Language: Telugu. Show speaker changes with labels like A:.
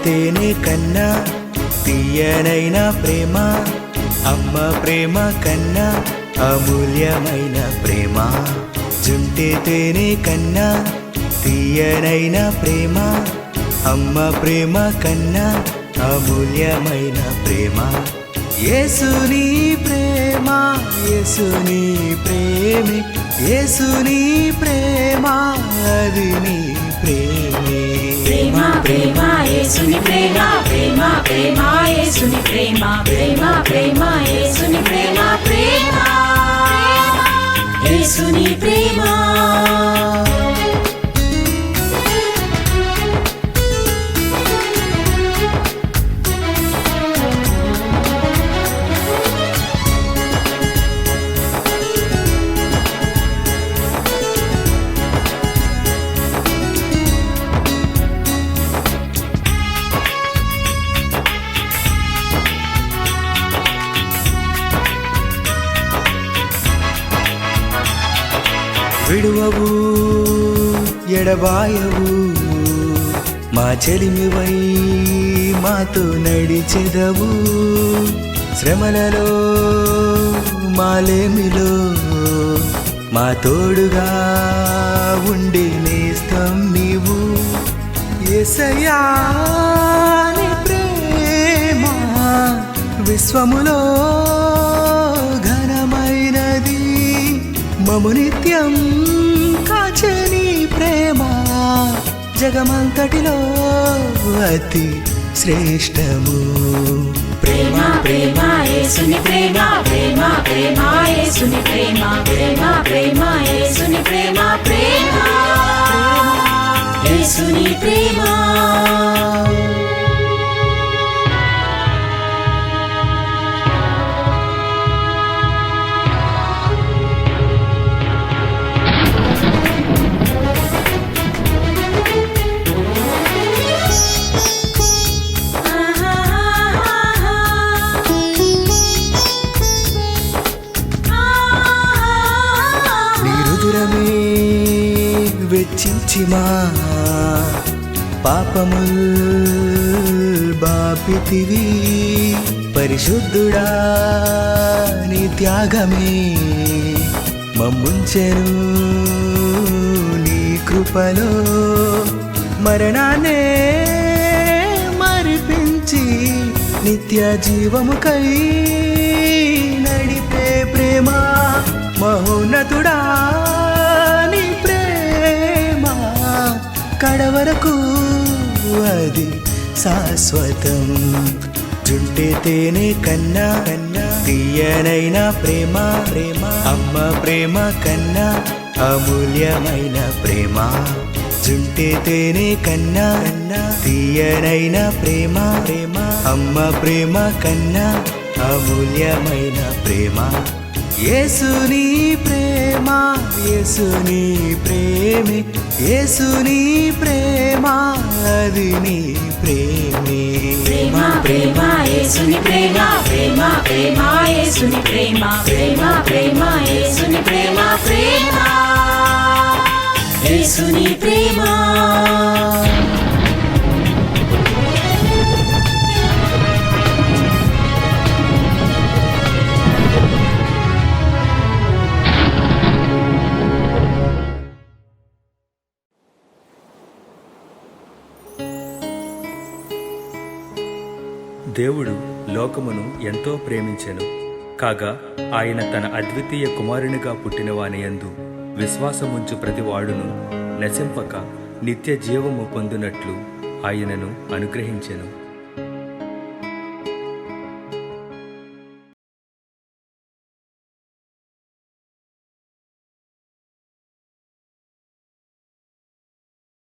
A: తేనె కన్నా తీయనైన ప్రేమ, అమ్మ ప్రేమ కన్నా అమూల్యమైన ప్రేమ. జుంటే తేనె కన్నా తీయనైన ప్రేమ, అమ్మ ప్రేమ కన్నా అమూల్యమైన ప్రేమ. యేసుని ప్రేమ, యేసుని ప్రేమే, యేసుని ప్రేమ, అది నీ ప్రేమే.
B: ప్రేమ ప్రేమ యేసుని ప్రేమ, ప్రేమ ప్రేమ యేసుని ప్రేమ, ప్రేమ ప్రేమ యేసుని ప్రేమ, ప్రేమ యేసుని ప్రేమ.
A: విడువవు ఎడబాయవు, మా చెలిమివై మాతో నడిచెదవు. శ్రమలలో మాలేమిలో మా తోడుగా ఉండి నేస్తం నీవు. యేసయ్యా నీ ప్రేమ విశ్వములో ఘనమైనది, మము నిత్యం కాచని ప్రేమ జగమంతటిలో అతి శ్రేష్టము.
B: ప్రేమ ప్రేమ యేసుని ప్రేమ, ప్రేమ ప్రేమ యేసుని ప్రేమ, ప్రేమ ప్రేమ యేసుని ప్రేమ, ప్రేమ యేసుని ప్రేమ.
A: వెచ్చించి మా పాపముల్ బాపితివి, పరిశుద్ధుడా నీ త్యాగమే మమ్ముంచెను నీ కృపలో. మరణాన్నే మరిపించి నిత్య జీవముకై నడిపే ప్రేమ, మహోన్నతుడా నీ ప్రేమ కడవరకు అది శాశ్వతం. జుంటే తేనె కన్నా తీయనైన ప్రేమ, ప్రేమ అమ్మ ప్రేమ కన్నా అమూల్యమైన ప్రేమ. జుంటే తేనె కన్నా తీయనైన ప్రేమ, ప్రేమ అమ్మ ప్రేమ కన్నా అమూల్యమైన ప్రేమ. యేసుని ప్రేమ, యేసుని ప్రేమే, యేసుని ప్రేమ, అది నీ ప్రేమే.
B: ప్రేమ ప్రేమ యేసుని ప్రేమ, ప్రేమ ప్రేమ యేసుని ప్రేమ, ప్రేమ ప్రేమ యేసుని ప్రేమ, ప్రేమ యేసుని ప్రేమ.
C: దేవుడు లోకమును ఎంతో ప్రేమించెను, కాగా ఆయన తన అద్వితీయ కుమారునిగా పుట్టినవానియందు విశ్వాసముంచు ప్రతివాడును నశింపక నిత్య జీవము పొందునట్లు ఆయనను అనుగ్రహించెను.